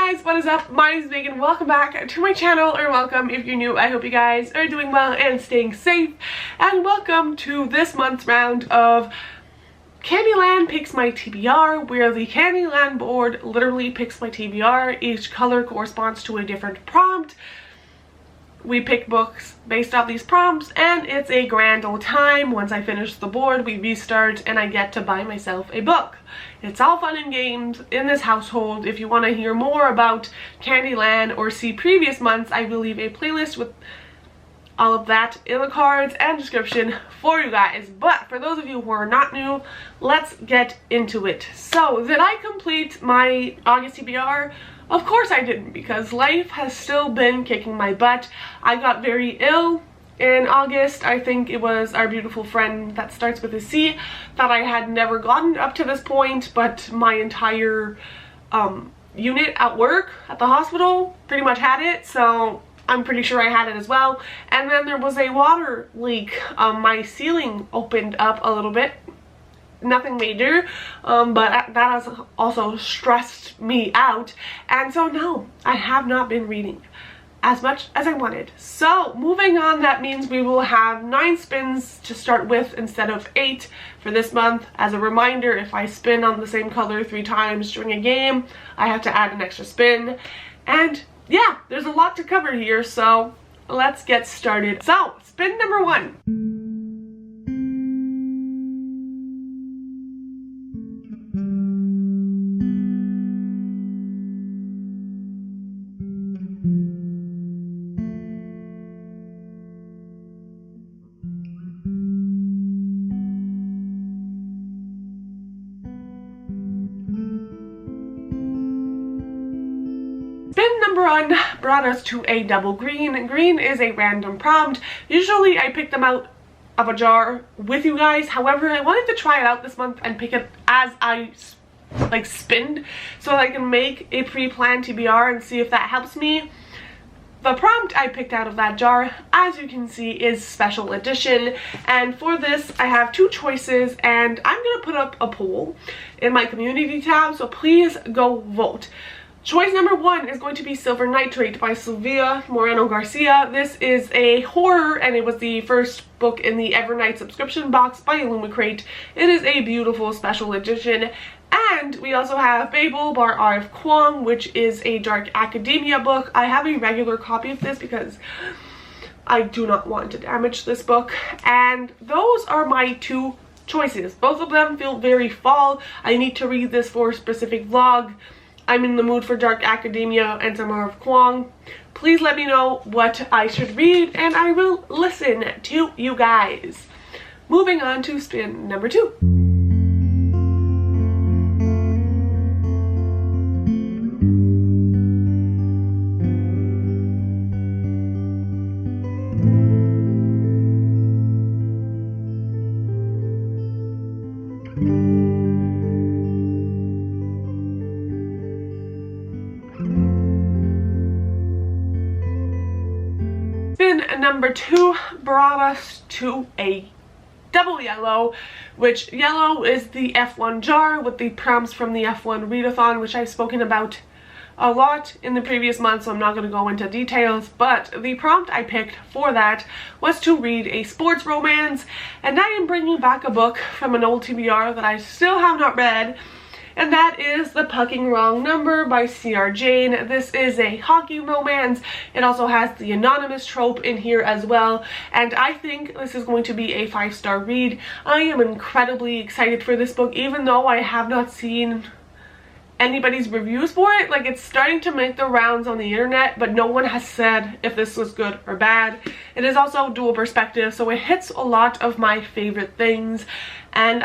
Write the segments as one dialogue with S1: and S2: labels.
S1: guys, what is up? My name is Megan. Welcome back to my channel, or welcome if you're new. I hope you guys are doing well and staying safe. And welcome to this month's round of Candyland Picks My TBR, where the Candyland board literally picks my TBR. Each color corresponds to a different prompt. We pick books based off these prompts, and it's a grand old time. Once I finish the board, we restart and I get to buy myself a book. It's all fun and games in this household. If you want to hear more about Candyland or see previous months, I will leave a playlist with all of that in the cards and description for you guys. But for those of you who are not new, let's get into it. So, did I complete my August TBR? Of course I didn't, because life has still been kicking my butt. I got very ill in August. I think it was our beautiful friend that starts with a C that I had never gotten up to this point, but my entire unit at work, at the hospital, pretty much had it, so I'm pretty sure I had it as well. And then there was a water leak. My ceiling opened up a little bit. Nothing major, but that has also stressed me out, and so no, I have not been reading as much as I wanted. So moving on, that means we will have 9 spins to start with instead of 8 for this month. As a reminder, if I spin on the same color 3 times during a game, I have to add an extra spin. And yeah, there's a lot to cover here, so let's get started. So spin number 1. Spin number 1 brought us to a double green. Green is a random prompt. Usually I pick them out of a jar with you guys. However, I wanted to try it out this month and pick it as I spin, so that I can make a pre-planned TBR and see if that helps me. The prompt I picked out of that jar, as you can see, is special edition, and for this I have 2 choices, and I'm gonna put up a poll in my community tab, so please go vote. Choice number 1 is going to be Silver Nitrate by Sylvia Moreno Garcia. This is a horror, and it was the first book in the Evernight subscription box by Illumicrate. It is a beautiful special edition. And we also have Babel by R.F. Kuang, which is a dark academia book. I have a regular copy of this because I do not want to damage this book. And those are my 2 choices. Both of them feel very fall. I need to read this for a specific vlog. I'm in the mood for dark academia and some R.F. Kuang. Please let me know what I should read, and I will listen to you guys. Moving on to spin number 2. Spin number 2 brought us to a double yellow, which yellow is the F1 jar with the prompts from the F1 readathon, which I've spoken about a lot in the previous month, so I'm not going to go into details, but the prompt I picked for that was to read a sports romance, and I am bringing back a book from an old TBR that I still have not read, and that is The Pucking Wrong Number by C.R. Jane. This is a hockey romance. It also has the anonymous trope in here as well, and I think this is going to be a 5-star read. I am incredibly excited for this book, even though I have not seen anybody's reviews for it. Like, it's starting to make the rounds on the internet, but no one has said if this was good or bad. It is also dual perspective, so it hits a lot of my favorite things, and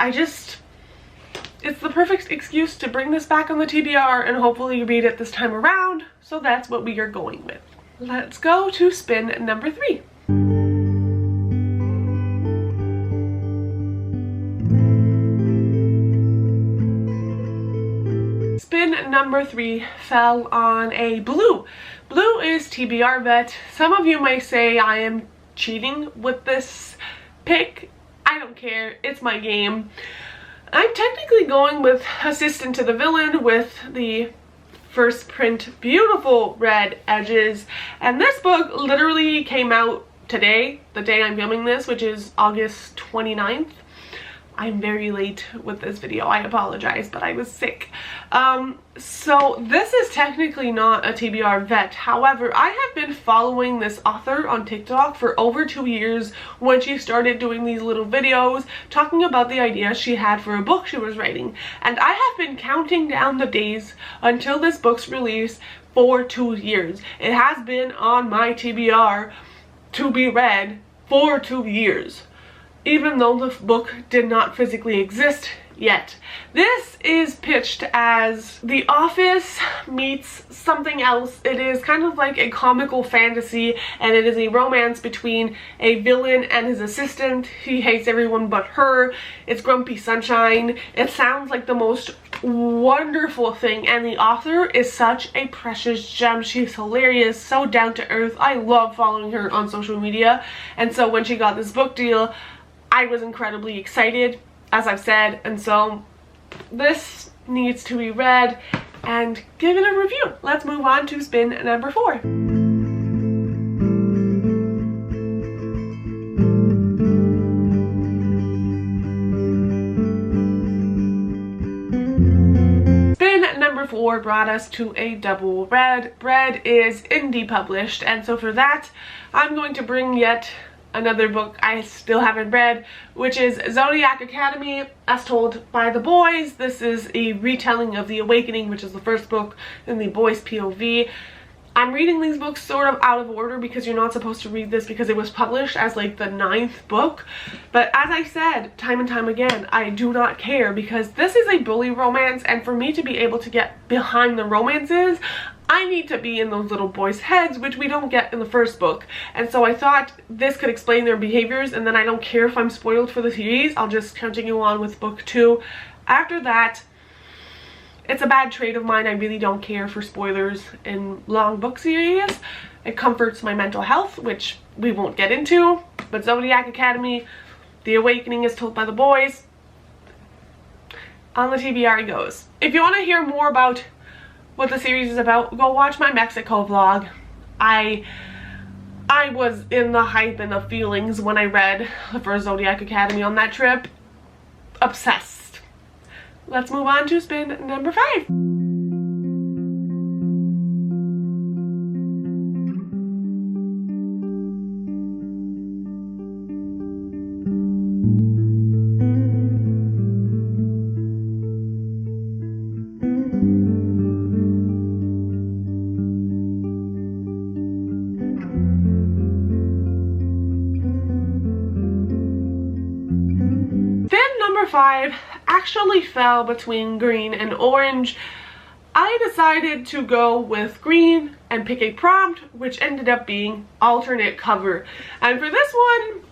S1: it's the perfect excuse to bring this back on the TBR and hopefully read it this time around, so that's what we are going with. Let's go to spin number 3. Spin number 3 fell on a blue. Blue is TBR vet. Some of you may say I am cheating with this pick. I don't care, it's my game. I'm technically going with assistant to the villain with the first print, beautiful red edges. And this book literally came out today, the day I'm filming this, which is August 29th. I'm very late with this video, I apologize, but I was sick. So this is technically not a TBR vet. However, I have been following this author on TikTok for over 2 years when she started doing these little videos talking about the idea she had for a book she was writing. And I have been counting down the days until this book's release for 2 years. It has been on my TBR to be read for 2 years, even though the book did not physically exist yet. This is pitched as The Office meets something else. It is kind of like a comical fantasy, and it is a romance between a villain and his assistant. He hates everyone but her. It's Grumpy Sunshine. It sounds like the most wonderful thing, and the author is such a precious gem. She's hilarious, so down to earth. I love following her on social media, and so when she got this book deal, I was incredibly excited, as I've said, and so this needs to be read and given a review. Let's move on to spin number 4. Spin number 4 brought us to a double red. Red is indie published, and so for that, I'm going to bring yet another book I still haven't read, which is Zodiac Academy, as told by the boys. This is a retelling of The Awakening, which is the first book in the boys' POV. I'm reading these books sort of out of order because you're not supposed to read this because it was published as like the 9th book. But as I said time and time again, I do not care because this is a bully romance, and for me to be able to get behind the romances, I need to be in those little boys' heads, which we don't get in the first book. And so I thought this could explain their behaviors, and then I don't care if I'm spoiled for the series. I'll just continue on with book 2. After that, it's a bad trait of mine. I really don't care for spoilers in long book series. It comforts my mental health, which we won't get into. But Zodiac Academy, The Awakening is told by the boys. On the TBR it goes. If you want to hear more about what the series is about, go watch my Mexico vlog. I was in the hype and the feelings when I read the first Zodiac Academy on that trip. Obsessed. Let's move on to spin number 5. Number 5 actually fell between green and orange. I decided to go with green and pick a prompt, which ended up being alternate cover. And for this one,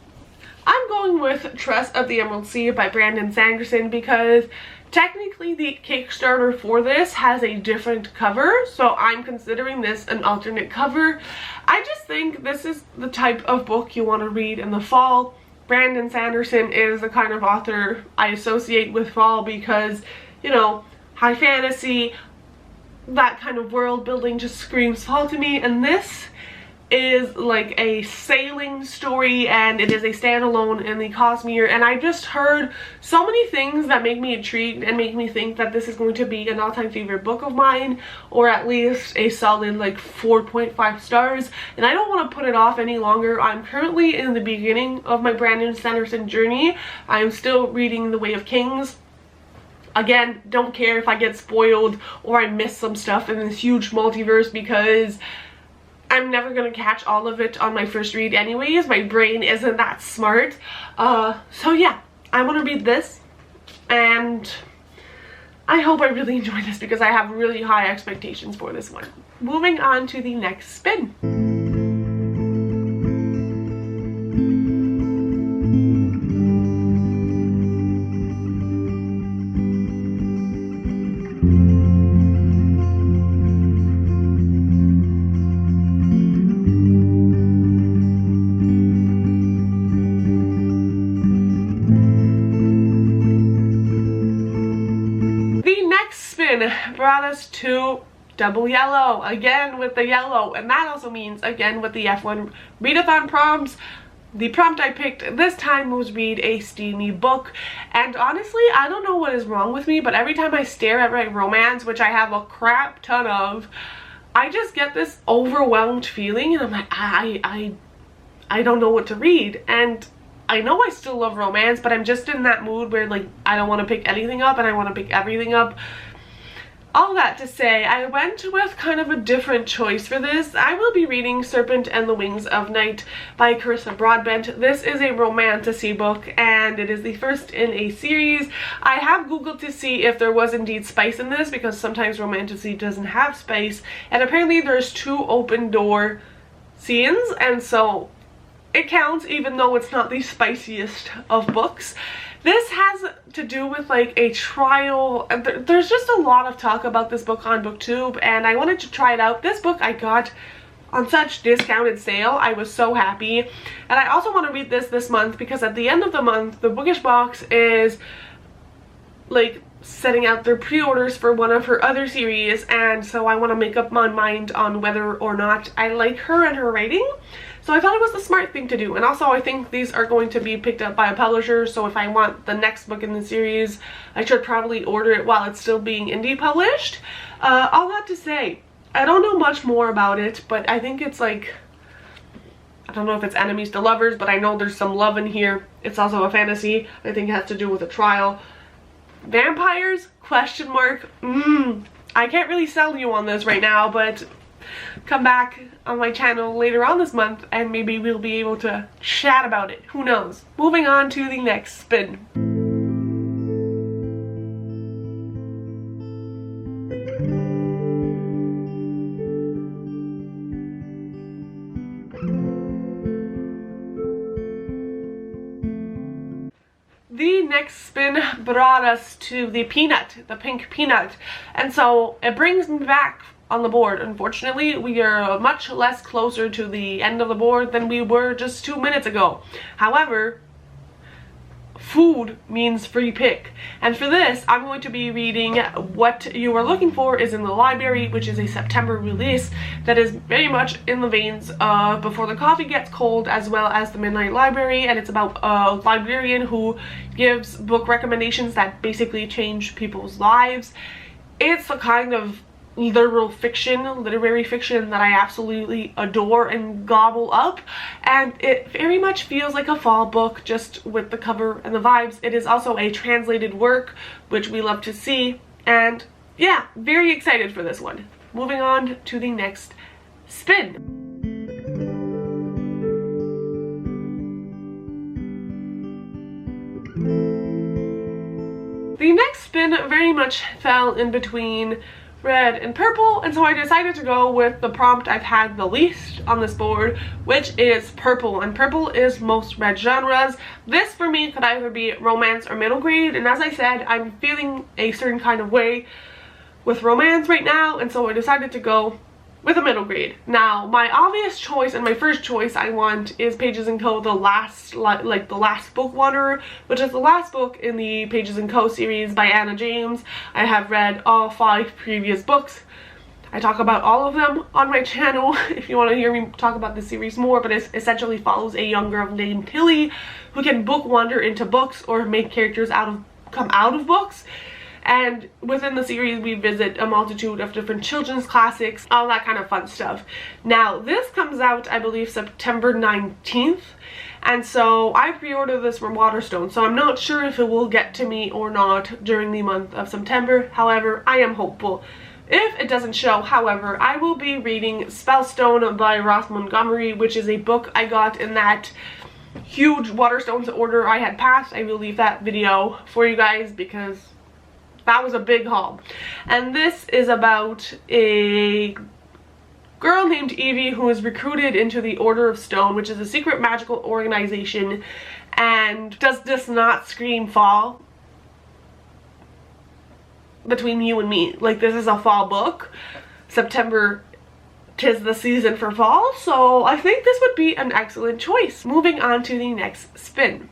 S1: I'm going with Trust of the Emerald Sea by Brandon Sanderson because technically the Kickstarter for this has a different cover, so I'm considering this an alternate cover. I just think this is the type of book you want to read in the fall. Brandon Sanderson is the kind of author I associate with fall because, you know, high fantasy, that kind of world building just screams fall to me, and this is like a sailing story, and it is a standalone in the Cosmere, and I just heard so many things that make me intrigued and make me think that this is going to be an all-time favorite book of mine, or at least a solid like 4.5 stars, and I don't want to put it off any longer. I'm currently in the beginning of my Brandon Sanderson journey. I'm still reading The Way of Kings. Again, don't care if I get spoiled or I miss some stuff in this huge multiverse because I'm never gonna catch all of it on my first read anyways. My brain isn't that smart. So yeah, I want to read this, and I hope I really enjoy this because I have really high expectations for this one. Moving on to the next spin. Brought us to double yellow, again with the yellow, and that also means again with the F1 readathon prompts. The prompt I picked this time was read a steamy book, and honestly I don't know what is wrong with me, but every time I stare at my romance, which I have a crap ton of, I just get this overwhelmed feeling, and I'm like, I don't know what to read. And I know I still love romance, but I'm just in that mood where like I don't want to pick anything up and I want to pick everything up. All that to say, I went with kind of a different choice for this. I will be reading Serpent and the Wings of Night by Carissa Broadbent. This is a romantasy book, and it is the first in a series. I have googled to see if there was indeed spice in this, because sometimes romantasy doesn't have spice, and apparently there's 2 open door scenes, and so it counts even though it's not the spiciest of books. This has to do with like a trial. There's just a lot of talk about this book on BookTube, and I wanted to try it out. This book I got on such discounted sale. I was so happy. And I also want to read this month, because at the end of the month the Bookish Box is like setting out their pre-orders for one of her other series, and so I want to make up my mind on whether or not I like her and her writing. So I thought it was the smart thing to do, and also I think these are going to be picked up by a publisher, so if I want the next book in the series, I should probably order it while it's still being indie published. All that to say, I don't know much more about it, but I think it's like, I don't know if it's enemies to lovers, but I know there's some love in here. It's also a fantasy. I think it has to do with a trial. Vampires? Question mark. I can't really sell you on this right now, but come back on my channel later on this month and maybe we'll be able to chat about it. Who knows? Moving on to the next spin. The next spin brought us to the peanut, the pink peanut, and so it brings me back on the board. Unfortunately, we are much less closer to the end of the board than we were just 2 minutes ago. However, food means free pick, and for this I'm going to be reading What You Are Looking For Is in the Library, which is a September release that is very much in the veins of Before the Coffee Gets Cold as well as The Midnight Library, and it's about a librarian who gives book recommendations that basically change people's lives. It's a kind of literary fiction that I absolutely adore and gobble up, and it very much feels like a fall book just with the cover and the vibes. It is also a translated work, which we love to see, and yeah, very excited for this one. Moving on to the next spin. The next spin very much fell in between red and purple, and so I decided to go with the prompt I've had the least on this board, which is purple, and purple is most read genres. This for me could either be romance or middle grade, and as I said, I'm feeling a certain kind of way with romance right now, and so I decided to go with a middle grade. Now, my obvious choice and my first choice I want is Pages & Co. The Last Book Wanderer, which is the last book in the Pages & Co. series by Anna James. I have read all 5 previous books. I talk about all of them on my channel if you want to hear me talk about the series more, but it essentially follows a young girl named Tilly who can book wander into books or make characters come out of books. And within the series we visit a multitude of different children's classics, all that kind of fun stuff. Now this comes out I believe September 19th, and so I pre-ordered this from Waterstone, so I'm not sure if it will get to me or not during the month of September. However, I am hopeful. If it doesn't show, however, I will be reading Spellstone by Ross Montgomery, which is a book I got in that huge Waterstones order I had passed. I will leave that video for you guys because that was a big haul. And this is about a girl named Evie who is recruited into the Order of Stone, which is a secret magical organization. And does this not scream fall? Between you and me, like, this is a fall book. September, 'tis the season for fall, so I think this would be an excellent choice. Moving on to the next spin.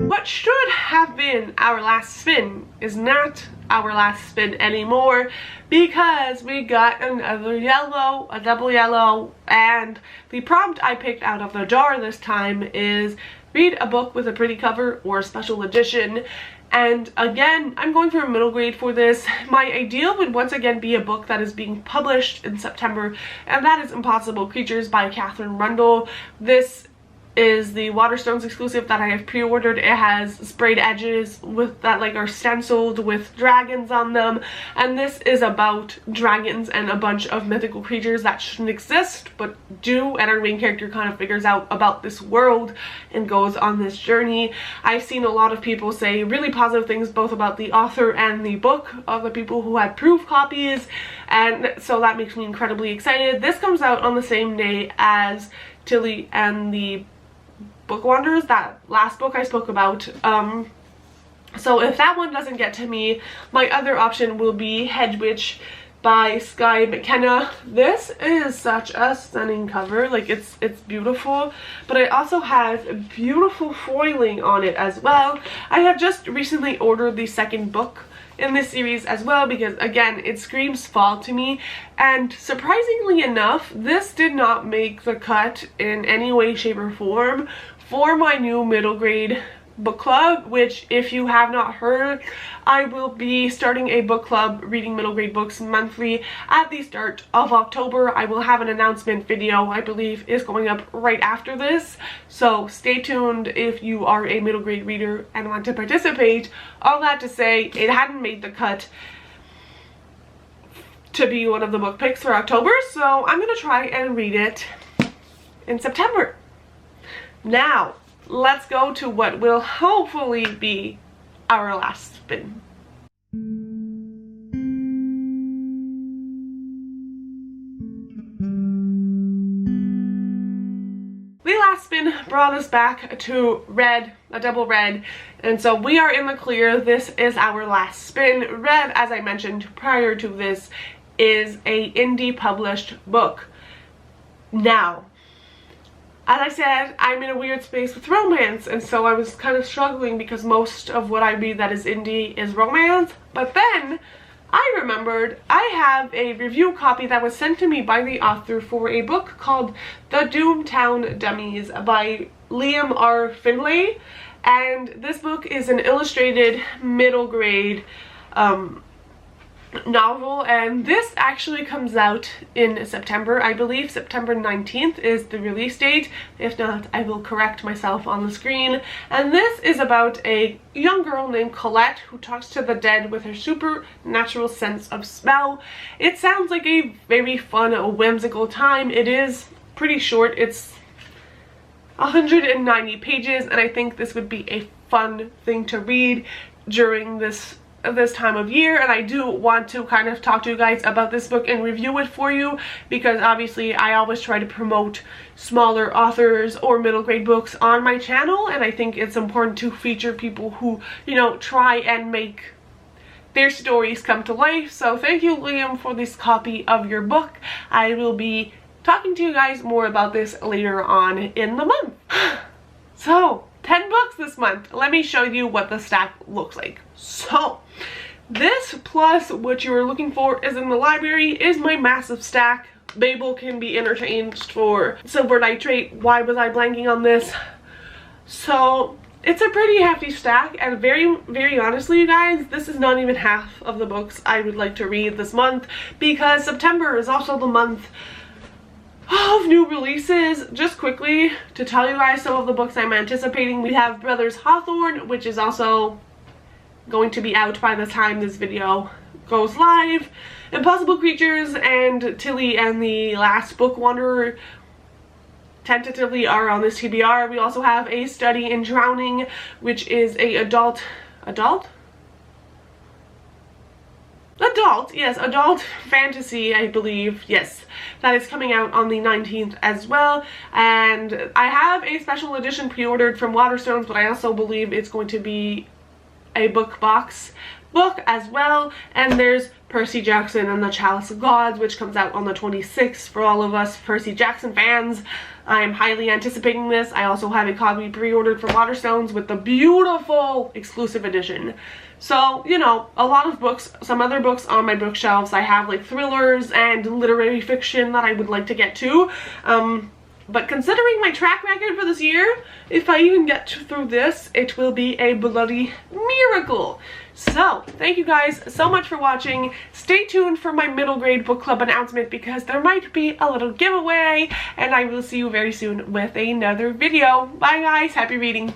S1: What what should have been our last spin is not our last spin anymore, because we got another yellow, a double yellow, and the prompt I picked out of the jar this time is read a book with a pretty cover or special edition. And again, I'm going for a middle grade for this. My ideal would once again be a book that is being published in September, and that is Impossible Creatures by Catherine Rundle. This is the Waterstones exclusive that I have pre-ordered. It has sprayed edges with that like are stenciled with dragons on them, and this is about dragons and a bunch of mythical creatures that shouldn't exist but do, and our main character kind of figures out about this world and goes on this journey. I've seen a lot of people say really positive things both about the author and the book of the people who had proof copies, and so that makes me incredibly excited. This comes out on the same day as Tilly and the Book Wanderers, that last book I spoke about. So if that one doesn't get to me, my other option will be Hedge Witch by Skye McKenna. This is such a stunning cover, like it's beautiful, but it also has beautiful foiling on it as well. I have just recently ordered the second book in this series as well, because again, it screams fall to me, and surprisingly enough, this did not make the cut in any way, shape, or form for my new middle grade book club, which if you have not heard, I will be starting a book club reading middle grade books monthly at the start of October. I will have an announcement video, I believe is going up right after this, so stay tuned if you are a middle grade reader and want to participate. All that to say, it hadn't made the cut to be one of the book picks for October, so I'm gonna try and read it in September. Now, let's go to what will hopefully be our last spin. The last spin brought us back to red, a double red, and so we are in the clear. This is our last spin. Red, as I mentioned prior to this, is a indie published book. Now, as I said, I'm in a weird space with romance, and so I was kind of struggling because most of what I read that is indie is romance. But then I remembered I have a review copy that was sent to me by the author for a book called The Doomtown Dummies by Liam R. Finlay, and this book is an illustrated middle grade novel, and this actually comes out in September. I believe September 19th is the release date. If not, I will correct myself on the screen. And this is about a young girl named Colette who talks to the dead with her supernatural sense of smell. It sounds like a very fun, whimsical time. It is pretty short. It's 190 pages, and I think this would be a fun thing to read during this time of year. And I do want to kind of talk to you guys about this book and review it for you, because obviously I always try to promote smaller authors or middle grade books on my channel, and I think it's important to feature people who, you know, try and make their stories come to life. So thank you, Liam, for this copy of your book. I will be talking to you guys more about this later on in the month. So 10 books this month. Let me show you what the stack looks like. So this plus what you were looking for is in the library is my massive stack. Babel can be interchanged for silver nitrate. Why was I blanking on this? So it's a pretty hefty stack, and very honestly, you guys, this is not even half of the books I would like to read this month, because September is also the month of new releases. Just quickly to tell you guys some of the books I'm anticipating, we have Brothers Hawthorne, which is also going to be out by the time this video goes live. Impossible Creatures and Tilly and the Last Book Wanderer tentatively are on this TBR. We also have A Study in Drowning, which is a adult fantasy, I believe. Yes, that is coming out on the 19th as well. And I have a special edition pre-ordered from Waterstones, but I also believe it's going to be a book box book as well. And there's Percy Jackson and the Chalice of Gods, which comes out on the 26th for all of us Percy Jackson fans. I'm highly anticipating this. I also have a copy pre-ordered for Waterstones with the beautiful exclusive edition. So, you know, a lot of books, some other books on my bookshelves. I have like thrillers and literary fiction that I would like to get to. But considering my track record for this year, if I even get through this, it will be a bloody miracle. So, thank you guys so much for watching. Stay tuned for my middle grade book club announcement because there might be a little giveaway, and I will see you very soon with another video. Bye guys, happy reading.